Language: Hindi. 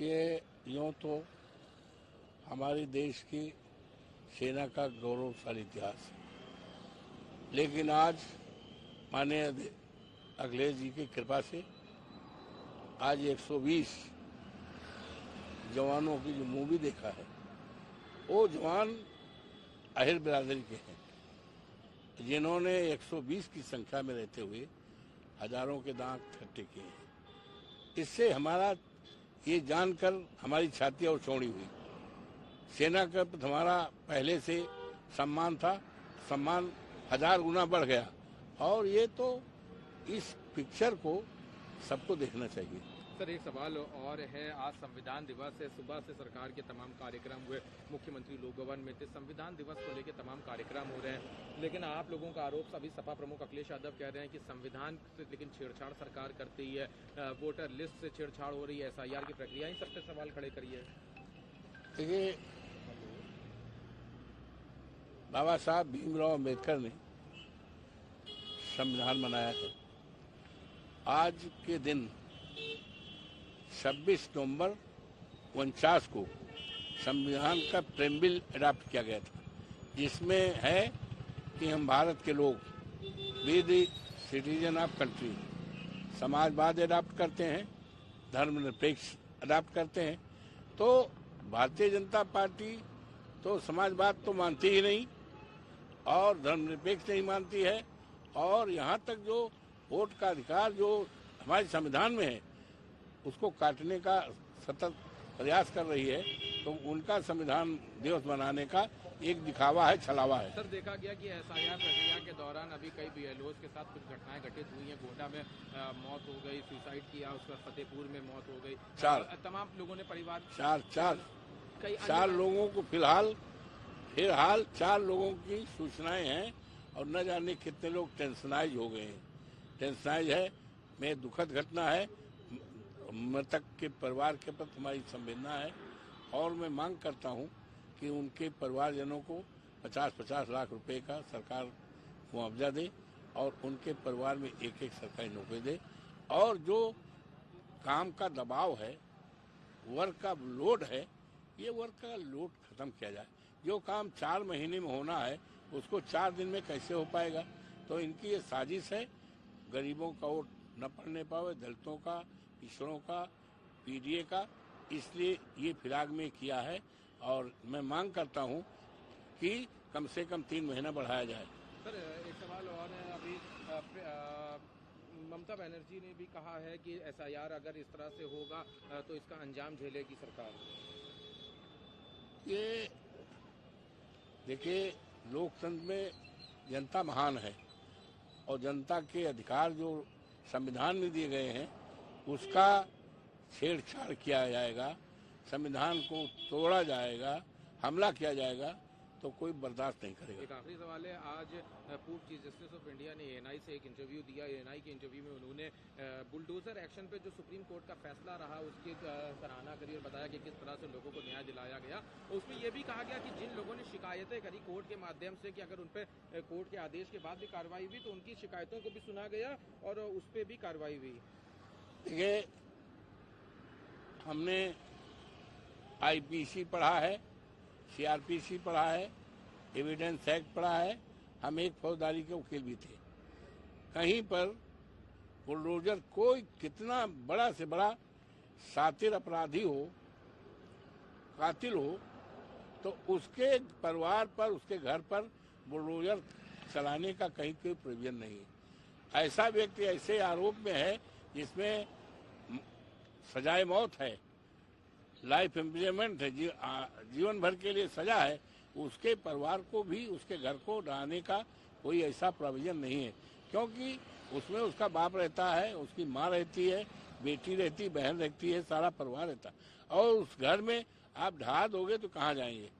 कि यूँ तो हमारे देश की सेना का गौरवशाली इतिहास है, लेकिन आज माननीय अखिलेश जी की कृपा से आज 120 जवानों की जो मूवी देखा है, वो जवान अहिर बिरादरी के हैं, जिन्होंने 120 की संख्या में रहते हुए हजारों के दांत खट्टे किए हैं। इससे हमारा ये जानकर हमारी छाती और चौड़ी हुई। सेना का हमारा पहले से सम्मान था, सम्मान 1000 गुना बढ़ गया। और ये तो इस पिक्चर को सबको देखना चाहिए। सर, एक सवाल और है। आज संविधान दिवस है, सुबह से सरकार के तमाम कार्यक्रम हुए, मुख्यमंत्री लोक भवन में थे, संविधान दिवस को लेकर तमाम कार्यक्रम हो रहे हैं, लेकिन आप लोगों का आरोप, सभी सपा प्रमुख अखिलेश यादव कह रहे हैं कि संविधान से लेकिन छेड़छाड़ सरकार करती ही है, वोटर लिस्ट से छेड़छाड़ हो रही है, SIR की प्रक्रिया, इन सब पे सवाल खड़े करिए। देखिए, बाबा साहब भीमराव अम्बेडकर ने संविधान बनाया है। आज के दिन 26 नवंबर 49 को संविधान का प्रेम्बिल अडॉप्ट किया गया था, जिसमें है कि हम भारत के लोग we the citizen of country, समाजवाद अडॉप्ट करते हैं, धर्मनिरपेक्ष अडॉप्ट करते हैं। तो भारतीय जनता पार्टी तो समाजवाद तो मानती ही नहीं और धर्मनिरपेक्ष नहीं मानती है, और यहाँ तक जो वोट का अधिकार जो हमारे संविधान में है उसको काटने का सतत प्रयास कर रही है। तो उनका संविधान दिवस मनाने का एक दिखावा है, छलावा है। सर, देखा गया कि SIR प्रक्रिया के दौरान अभी कई BLOs के साथ कुछ घटनाएं घटित हुई हैं। गोंडा में मौत हो गई, सुसाइड किया, उसके बाद फतेहपुर में मौत हो गई, 4 तमाम लोगों ने परिवार चार लोगों को फिलहाल 4 लोगों की सूचनाएं हैं, और न जाने कितने लोग टेंशनाइज हो गए हैं। टेंशनाइज है, में दुखद घटना है। मृतक के परिवार के प्रति हमारी संवेदना है, और मैं मांग करता हूं कि उनके परिवारजनों को 50-50 लाख रुपए का सरकार मुआवजा दे, और उनके परिवार में एक सरकारी नौकरी दे, और जो काम का दबाव है, वर्क का लोड है, ये वर्क का लोड खत्म किया जाए। जो काम 4 महीने में होना है उसको 4 दिन में कैसे हो पाएगा? तो इनकी ये साजिश है, गरीबों का वोट न पड़ने पावे, दलितों का, पिछड़ों का, PDA का, इसलिए ये फिराक में किया है। और मैं मांग करता हूं कि कम से कम 3 महीना बढ़ाया जाए। सर, एक सवाल और है। अभी ममता बनर्जी ने भी कहा है कि SIR अगर इस तरह से होगा तो इसका अंजाम झेलेगी सरकार। ये देखिए, लोकतंत्र में जनता महान है, और जनता के अधिकार जो संविधान में दिए गए हैं उसका छेड़छाड़ किया जाएगा, संविधान को तोड़ा जाएगा, हमला किया जाएगा, तो कोई बर्दाश्त नहीं करेगा। एक आखिरी सवाल है। आज पूर्व चीफ जस्टिस ऑफ इंडिया ने ANI से एक इंटरव्यू दिया। ANI के इंटरव्यू में उन्होंने बुलडोजर एक्शन पे जो सुप्रीम कोर्ट का फैसला रहा उसकी सराहना करी और बताया कि किस तरह से लोगों को न्याय दिलाया गया। उसमें यह भी कहा गया कि जिन लोगों ने शिकायतें करी कोर्ट के माध्यम से कि अगर उन पर कोर्ट के आदेश के बाद भी कार्रवाई हुई तो उनकी शिकायतों को भी सुना गया और उस पर भी कार्रवाई हुई। देखिए, हमने IPC पढ़ा है, CRPC पढ़ा है, एविडेंस एक्ट पढ़ा है, हम एक फौजदारी के वकील भी थे। कहीं पर बुलडोजर कोई कितना बड़ा से बड़ा सातिर अपराधी हो, कातिल हो, तो उसके परिवार पर, उसके घर पर बुलडोजर चलाने का कहीं कोई प्रोविजन नहीं है। ऐसा व्यक्ति ऐसे आरोप में है जिसमें सजाए मौत है, लाइफ इम्प्रिजनमेंट है, जीवन भर के लिए सजा है, उसके परिवार को भी, उसके घर को ढहाने का कोई ऐसा प्रोविजन नहीं है, क्योंकि उसमें उसका बाप रहता है, उसकी माँ रहती है, बेटी रहती, बहन रहती है, सारा परिवार रहता है, और उस घर में आप ढहा दोगे तो कहाँ जाएंगे?